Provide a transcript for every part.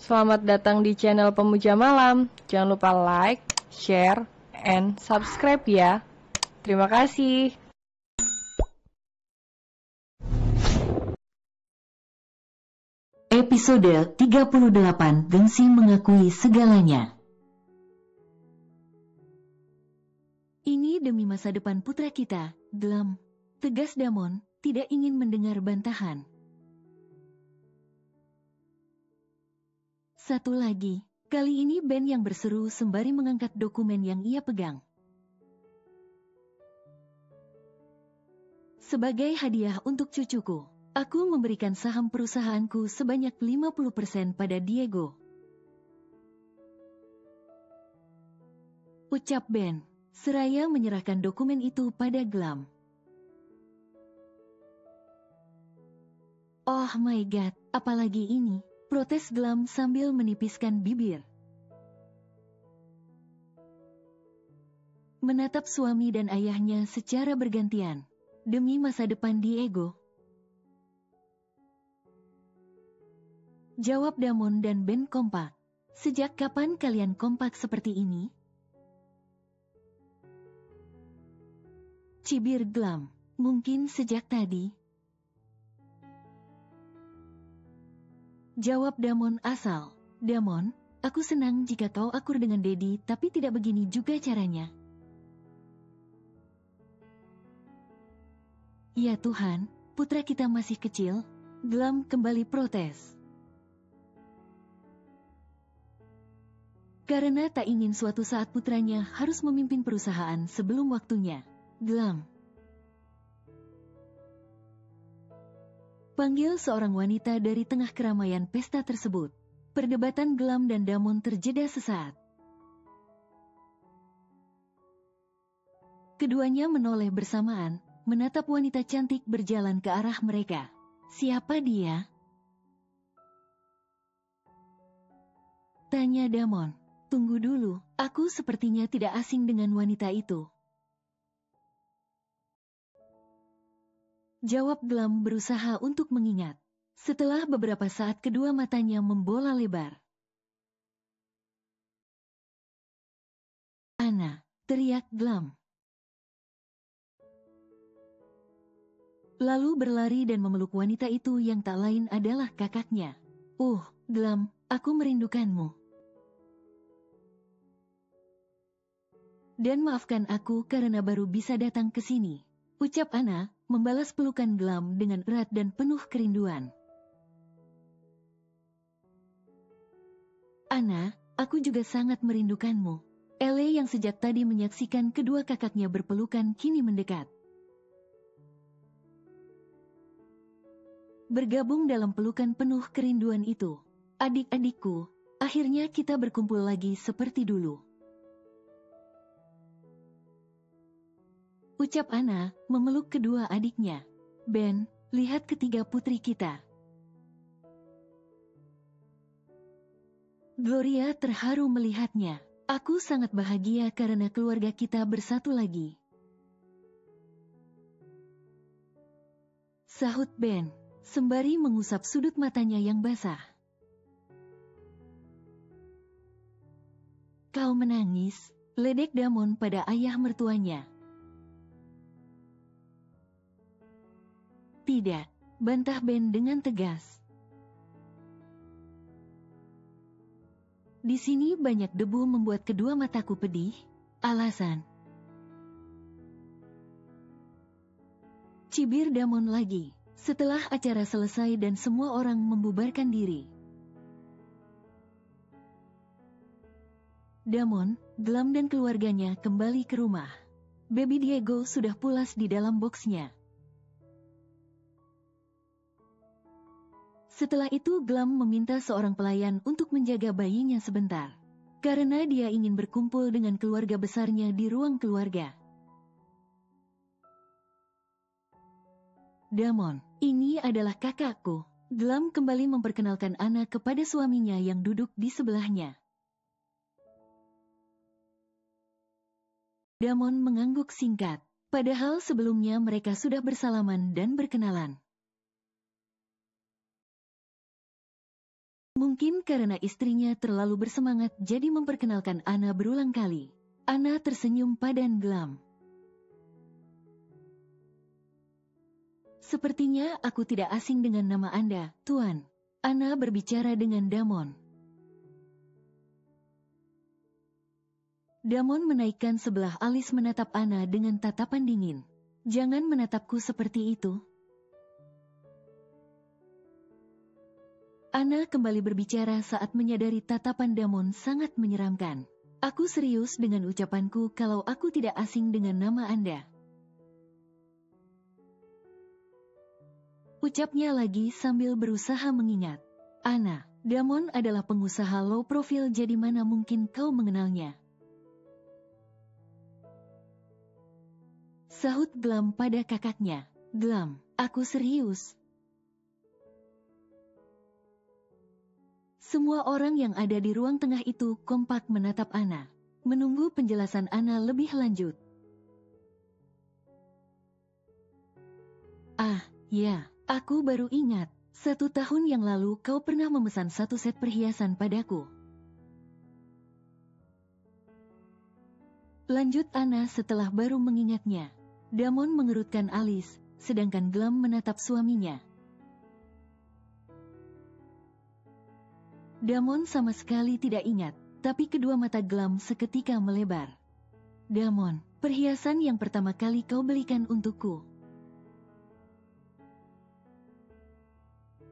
Selamat datang di channel Pemuja Malam. Jangan lupa like, share, and subscribe ya. Terima kasih. Episode 38, Gengsi Mengakui Segalanya. Ini demi masa depan putra kita, Glam. Tegas Damon, tidak ingin mendengar bantahan. Satu lagi, kali ini Ben yang berseru sembari mengangkat dokumen yang ia pegang. Sebagai hadiah untuk cucuku, aku memberikan saham perusahaanku sebanyak 50% pada Diego. Ucap Ben, seraya menyerahkan dokumen itu pada Glam. Oh my god, apalagi ini? Protes Glam sambil menipiskan bibir. Menatap suami dan ayahnya secara bergantian. Demi masa depan Diego. Jawab Damon dan Ben kompak. Sejak kapan kalian kompak seperti ini? Cibir Glam. Mungkin sejak tadi. Jawab Damon asal. Damon, aku senang jika kau akur dengan Daddy, tapi tidak begini juga caranya. Ya Tuhan, putra kita masih kecil. Glam kembali protes. Karena tak ingin suatu saat putranya harus memimpin perusahaan sebelum waktunya. Glam. Panggil seorang wanita dari tengah keramaian pesta tersebut. Perdebatan Glam dan Damon terjeda sesaat. Keduanya menoleh bersamaan, menatap wanita cantik berjalan ke arah mereka. Siapa dia? Tanya Damon. Tunggu dulu, aku sepertinya tidak asing dengan wanita itu. Jawab Glam berusaha untuk mengingat. Setelah beberapa saat kedua matanya membola lebar. Ana, teriak Glam. Lalu berlari dan memeluk wanita itu yang tak lain adalah kakaknya. Glam, aku merindukanmu. Dan maafkan aku karena baru bisa datang ke sini. Ucap Ana, membalas pelukan Glam dengan erat dan penuh kerinduan. Ana, aku juga sangat merindukanmu. Ellie yang sejak tadi menyaksikan kedua kakaknya berpelukan kini mendekat. Bergabung dalam pelukan penuh kerinduan itu. Adik-adikku, akhirnya kita berkumpul lagi seperti dulu. Ucap Ana, memeluk kedua adiknya. Ben, lihat ketiga putri kita. Gloria terharu melihatnya. Aku sangat bahagia karena keluarga kita bersatu lagi. Sahut Ben, sembari mengusap sudut matanya yang basah. Kau menangis, ledek Damon pada ayah mertuanya. Tidak, bantah Ben dengan tegas. Di sini banyak debu membuat kedua mataku pedih. Alasan. Cibir Damon lagi, setelah acara selesai dan semua orang membubarkan diri. Damon, Glam dan keluarganya kembali ke rumah. Baby Diego sudah pulas di dalam boxnya. Setelah itu Glam meminta seorang pelayan untuk menjaga bayinya sebentar. Karena dia ingin berkumpul dengan keluarga besarnya di ruang keluarga. Damon, ini adalah kakakku. Glam kembali memperkenalkan Ana kepada suaminya yang duduk di sebelahnya. Damon mengangguk singkat. Padahal sebelumnya mereka sudah bersalaman dan berkenalan. Mungkin karena istrinya terlalu bersemangat jadi memperkenalkan Anna berulang kali. Anna tersenyum padan gelam. Sepertinya aku tidak asing dengan nama Anda, Tuan. Anna berbicara dengan Damon. Damon menaikkan sebelah alis menatap Anna dengan tatapan dingin. Jangan menatapku seperti itu. Anna kembali berbicara saat menyadari tatapan Damon sangat menyeramkan. Aku serius dengan ucapanku kalau aku tidak asing dengan nama Anda. Ucapnya lagi sambil berusaha mengingat. Anna, Damon adalah pengusaha low profile jadi mana mungkin kau mengenalnya? Sahut Glam pada kakaknya. Glam, aku serius. Semua orang yang ada di ruang tengah itu kompak menatap Anna, menunggu penjelasan Anna lebih lanjut. Ah, ya, aku baru ingat. 1 tahun yang lalu kau pernah memesan 1 set perhiasan padaku. Lanjut Anna setelah baru mengingatnya. Damon mengerutkan alis, sedangkan Glam menatap suaminya. Damon sama sekali tidak ingat, tapi kedua mata Glam seketika melebar. Damon, perhiasan yang pertama kali kau belikan untukku.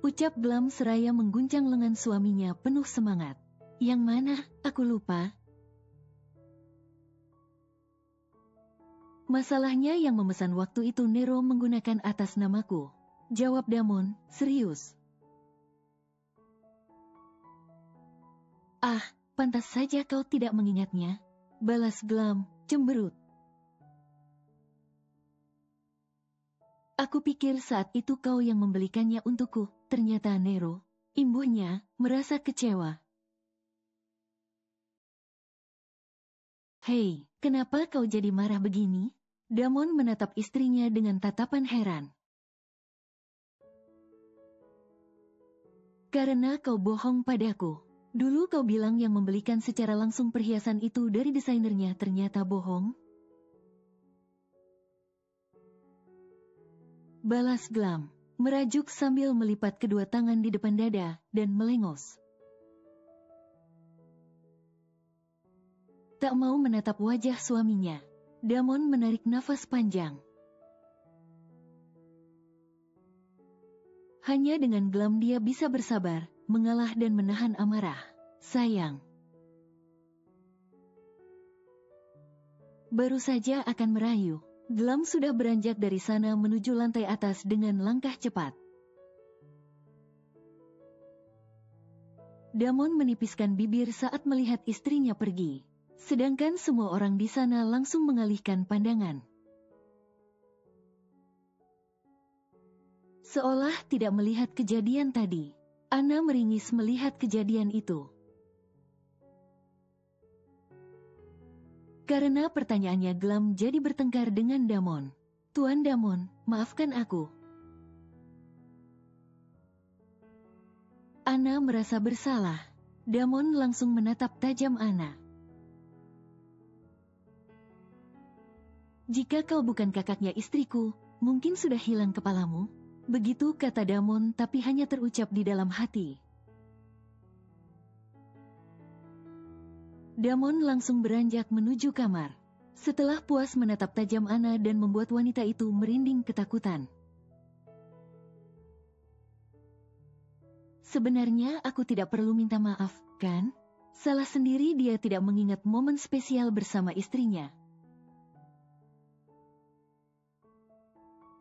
Ucap Glam seraya mengguncang lengan suaminya penuh semangat. Yang mana, aku lupa. Masalahnya yang memesan waktu itu Nero menggunakan atas namaku. Jawab Damon, serius. Ah, pantas saja kau tidak mengingatnya. Balas Glam, cemberut. Aku pikir saat itu kau yang membelikannya untukku, ternyata Nero. Imbuhnya, merasa kecewa. Hei, kenapa kau jadi marah begini? Damon menatap istrinya dengan tatapan heran. Karena kau bohong padaku. Dulu kau bilang yang membelikan secara langsung perhiasan itu dari desainernya ternyata bohong. Balas Glam, merajuk sambil melipat kedua tangan di depan dada dan melengos. Tak mau menatap wajah suaminya. Damon menarik nafas panjang. Hanya dengan Glam dia bisa bersabar, mengalah dan menahan amarah. Sayang. Baru saja akan merayu. Glam sudah beranjak dari sana menuju lantai atas dengan langkah cepat. Damon menipiskan bibir saat melihat istrinya pergi. Sedangkan semua orang di sana langsung mengalihkan pandangan. Seolah tidak melihat kejadian tadi. Anna meringis melihat kejadian itu. Karena pertanyaannya Glam jadi bertengkar dengan Damon. Tuan Damon, maafkan aku. Anna merasa bersalah. Damon langsung menatap tajam Anna. Jika kau bukan kakaknya istriku, mungkin sudah hilang kepalamu. Begitu kata Damon tapi hanya terucap di dalam hati. Damon langsung beranjak menuju kamar. Setelah puas menatap tajam Anna dan membuat wanita itu merinding ketakutan. Sebenarnya aku tidak perlu minta maaf, kan? Salah sendiri dia tidak mengingat momen spesial bersama istrinya.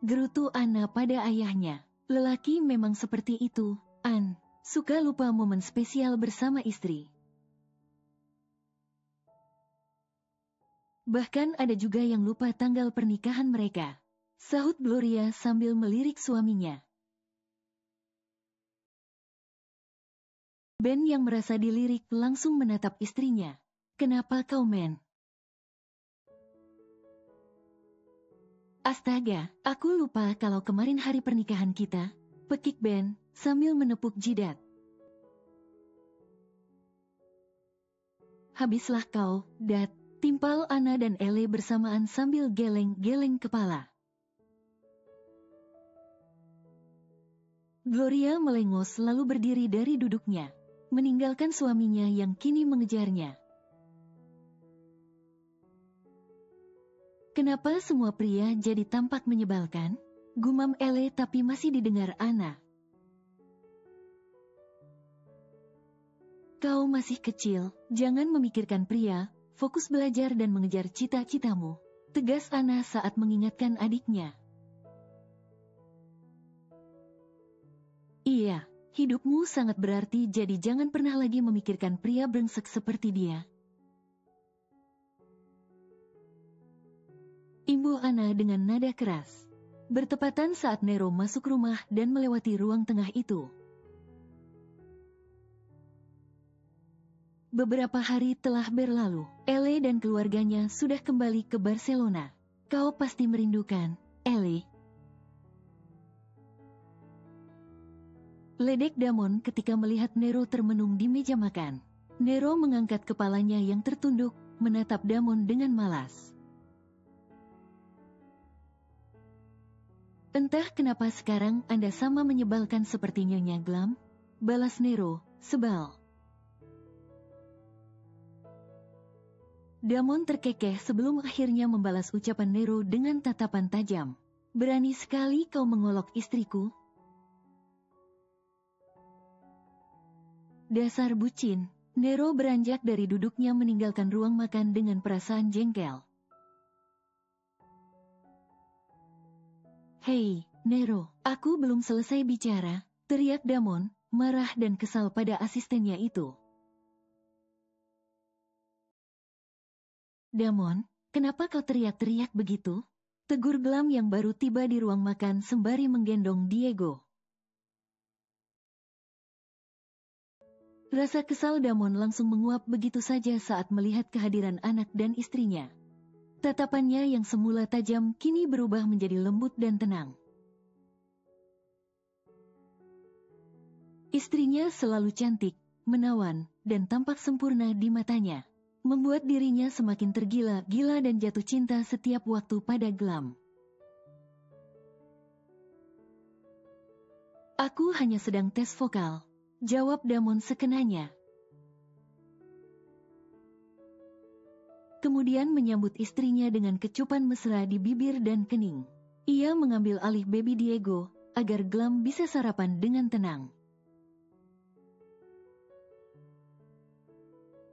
Gerutu Anna pada ayahnya. Lelaki memang seperti itu, An. Suka lupa momen spesial bersama istri. Bahkan ada juga yang lupa tanggal pernikahan mereka. Sahut Gloria sambil melirik suaminya. Ben yang merasa dilirik langsung menatap istrinya. Kenapa kau men? Astaga, aku lupa kalau kemarin hari pernikahan kita, pekik Ben, sambil menepuk jidat. habislah kau, Dat, timpal Anna dan Ele bersamaan sambil geleng-geleng kepala. Gloria melengos lalu berdiri dari duduknya, meninggalkan suaminya yang kini mengejarnya. Kenapa semua pria jadi tampak menyebalkan? Gumam Ele tapi masih didengar Anna. Kau masih kecil, jangan memikirkan pria, fokus belajar dan mengejar cita-citamu, tegas Anna saat mengingatkan adiknya. Iya, hidupmu sangat berarti jadi jangan pernah lagi memikirkan pria brengsek seperti dia. Imbuh Anna dengan nada keras. Bertepatan saat Nero masuk rumah dan melewati ruang tengah itu. Beberapa hari telah berlalu, Ele dan keluarganya sudah kembali ke Barcelona. Kau pasti merindukan, Ele. Ledek Damon ketika melihat Nero termenung di meja makan. Nero mengangkat kepalanya yang tertunduk, menatap Damon dengan malas. Entah kenapa sekarang Anda sama menyebalkan seperti Nyonya Glam, balas Nero, sebal. Damon terkekeh sebelum akhirnya membalas ucapan Nero dengan tatapan tajam. Berani sekali kau mengolok istriku. Dasar bucin, Nero beranjak dari duduknya meninggalkan ruang makan dengan perasaan jengkel. Hei, Nero, aku belum selesai bicara, teriak Damon, marah dan kesal pada asistennya itu. Damon, kenapa kau teriak-teriak begitu? Tegur Glam yang baru tiba di ruang makan sembari menggendong Diego. Rasa kesal Damon langsung menguap begitu saja saat melihat kehadiran anak dan istrinya. Tatapannya yang semula tajam kini berubah menjadi lembut dan tenang. Istrinya selalu cantik, menawan, dan tampak sempurna di matanya, membuat dirinya semakin tergila-gila dan jatuh cinta setiap waktu pada Glam. Aku hanya sedang tes vokal, jawab Damon sekenanya. Kemudian menyambut istrinya dengan kecupan mesra di bibir dan kening. Ia mengambil alih baby Diego, agar Glam bisa sarapan dengan tenang.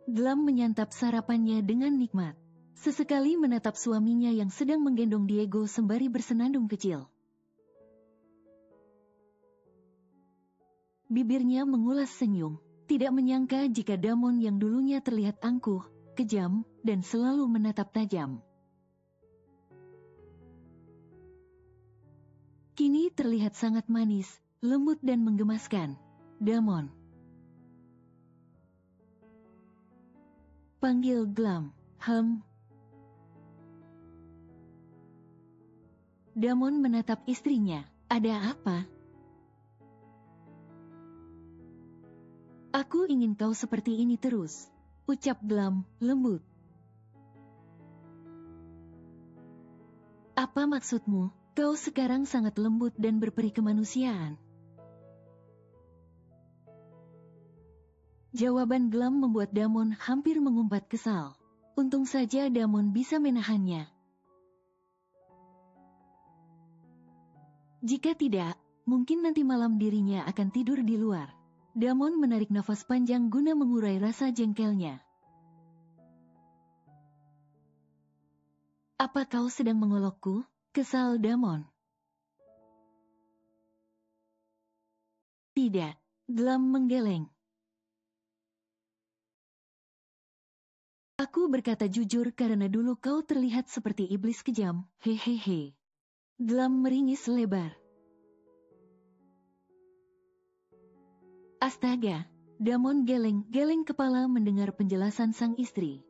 Glam menyantap sarapannya dengan nikmat. Sesekali menatap suaminya yang sedang menggendong Diego sembari bersenandung kecil. Bibirnya mengulas senyum, tidak menyangka jika Damon yang dulunya terlihat angkuh, kejam, dan selalu menatap tajam. Kini terlihat sangat manis, lembut dan menggemaskan. Damon. Panggil Glam. Damon menatap istrinya. Ada apa? Aku ingin kau seperti ini terus, ucap Glam, lembut. Apa maksudmu? Kau sekarang sangat lembut dan berperi kemanusiaan. Jawaban Glam membuat Damon hampir mengumpat kesal. Untung saja Damon bisa menahannya. Jika tidak, mungkin nanti malam dirinya akan tidur di luar. Damon menarik nafas panjang guna mengurai rasa jengkelnya. Apa kau sedang mengolokku? Kesal Damon. Tidak, Glam menggeleng. Aku berkata jujur karena dulu kau terlihat seperti iblis kejam, hehehe. Glam meringis lebar. Astaga, Damon geleng-geleng kepala mendengar penjelasan sang istri.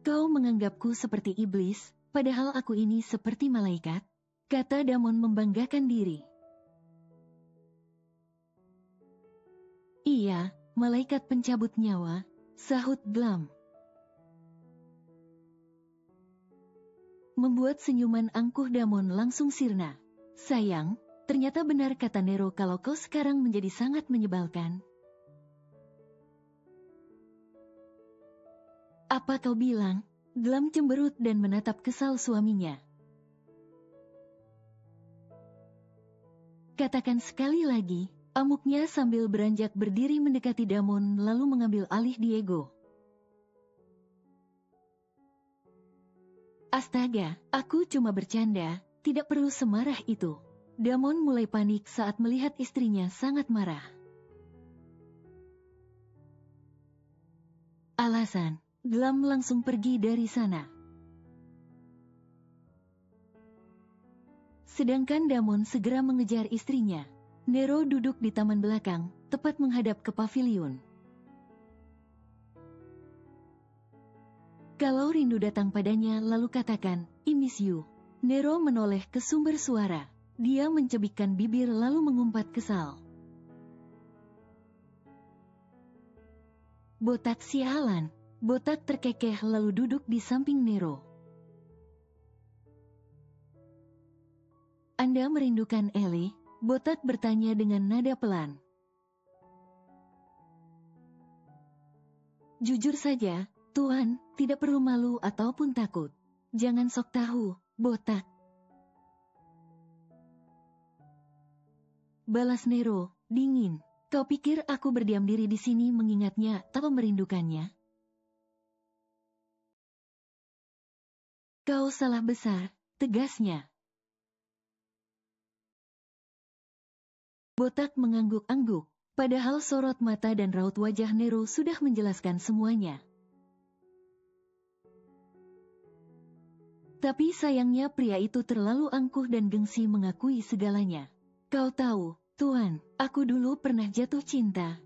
Kau menganggapku seperti iblis, padahal aku ini seperti malaikat, kata Damon membanggakan diri. Iya, malaikat pencabut nyawa, sahut Glam. Membuat senyuman angkuh Damon langsung sirna. Sayang, ternyata benar kata Nero kalau kau sekarang menjadi sangat menyebalkan. Apa kau bilang? Glam cemberut dan menatap kesal suaminya. Katakan sekali lagi, amuknya sambil beranjak berdiri mendekati Damon lalu mengambil alih Diego. Astaga, aku cuma bercanda, tidak perlu semarah itu. Damon mulai panik saat melihat istrinya sangat marah. Alasan, Glam langsung pergi dari sana. Sedangkan Damon segera mengejar istrinya. Nero duduk di taman belakang, tepat menghadap ke paviliun. Kalau rindu datang padanya lalu katakan, I miss you. Nero menoleh ke sumber suara. Dia mencebikkan bibir lalu mengumpat kesal. Botak sialan. Botak terkekeh lalu duduk di samping Nero. Anda merindukan Ellie? Botak bertanya dengan nada pelan. Jujur saja, Tuan, tidak perlu malu ataupun takut. Jangan sok tahu, Botak. Balas Nero, dingin. Kau pikir aku berdiam diri di sini mengingatnya atau merindukannya? Kau salah besar, tegasnya. Botak mengangguk-angguk, padahal sorot mata dan raut wajah Nero sudah menjelaskan semuanya. Tapi sayangnya pria itu terlalu angkuh dan gengsi mengakui segalanya. Kau tahu, Tuan, aku dulu pernah jatuh cinta.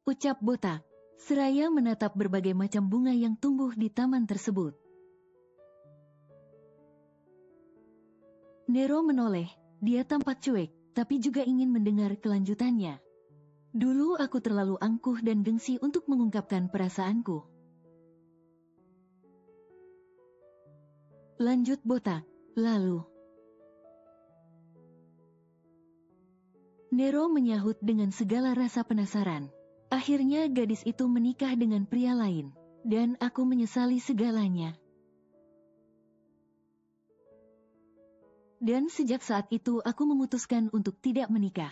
Ucap Botak, seraya menatap berbagai macam bunga yang tumbuh di taman tersebut. Nero menoleh, dia tampak cuek, tapi juga ingin mendengar kelanjutannya. Dulu aku terlalu angkuh dan gengsi untuk mengungkapkan perasaanku. Lanjut Botak, lalu. Nero menyahut dengan segala rasa penasaran. Akhirnya gadis itu menikah dengan pria lain, dan aku menyesali segalanya. Dan sejak saat itu aku memutuskan untuk tidak menikah.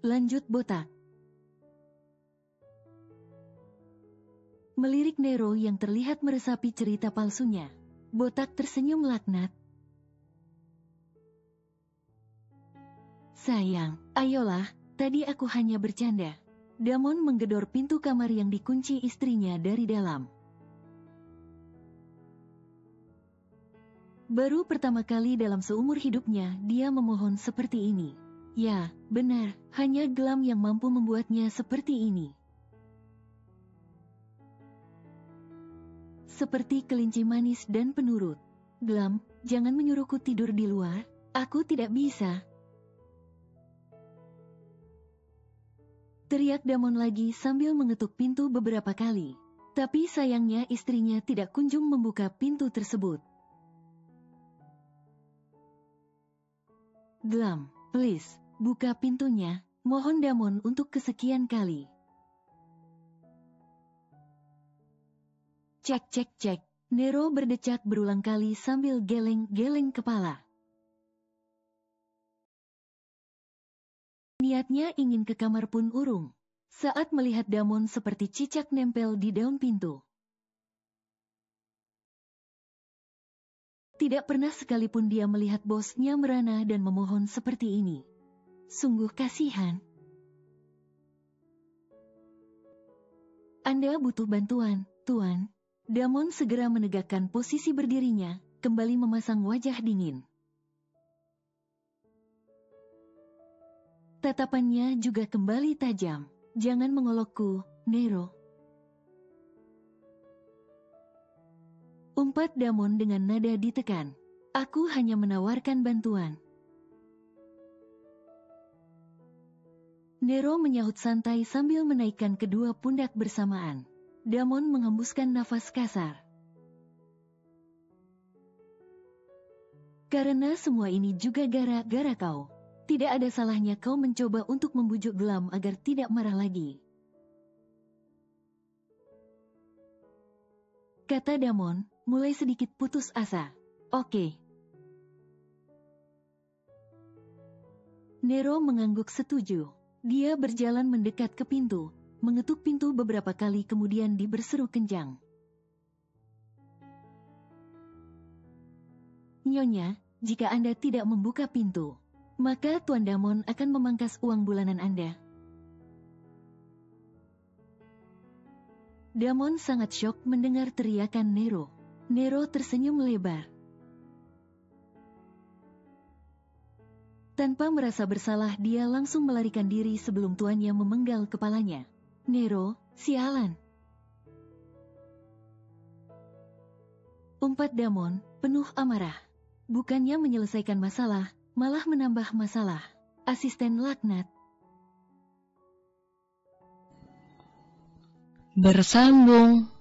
Lanjut Botak. Melirik Nero yang terlihat meresapi cerita palsunya. Botak tersenyum laknat. Sayang, ayolah, tadi aku hanya bercanda. Damon menggedor pintu kamar yang dikunci istrinya dari dalam. Baru pertama kali dalam seumur hidupnya dia memohon seperti ini. Ya, benar, hanya Glam yang mampu membuatnya seperti ini. Seperti kelinci manis dan penurut. Glam, jangan menyuruhku tidur di luar, aku tidak bisa. Teriak Damon lagi sambil mengetuk pintu beberapa kali. Tapi sayangnya istrinya tidak kunjung membuka pintu tersebut. Glam, please, buka pintunya, mohon Damon untuk kesekian kali. Cek cek cek, Nero berdecak berulang kali sambil geleng-geleng kepala. Niatnya ingin ke kamar pun urung, saat melihat Damon seperti cicak nempel di daun pintu. Tidak pernah sekalipun dia melihat bosnya merana dan memohon seperti ini. Sungguh kasihan. Anda butuh bantuan, Tuan. Damon segera menegakkan posisi berdirinya, kembali memasang wajah dingin. Tatapannya juga kembali tajam. Jangan mengolokku, Nero. Umpat Damon dengan nada ditekan. Aku hanya menawarkan bantuan. Nero menyahut santai sambil menaikkan kedua pundak bersamaan. Damon menghembuskan nafas kasar. Karena semua ini juga gara-gara kau. Tidak ada salahnya kau mencoba untuk membujuk Glam agar tidak marah lagi. Kata Damon, mulai sedikit putus asa. Oke. Nero mengangguk setuju. Dia berjalan mendekat ke pintu, mengetuk pintu beberapa kali kemudian berseru kencang. Nyonya, jika Anda tidak membuka pintu, maka Tuan Damon akan memangkas uang bulanan Anda. Damon sangat syok mendengar teriakan Nero. Nero tersenyum lebar. Tanpa merasa bersalah, dia langsung melarikan diri sebelum tuannya memenggal kepalanya. Nero, sialan! Umpat Damon, penuh amarah. Bukannya menyelesaikan masalah, malah menambah masalah. Asisten laknat. Bersambung.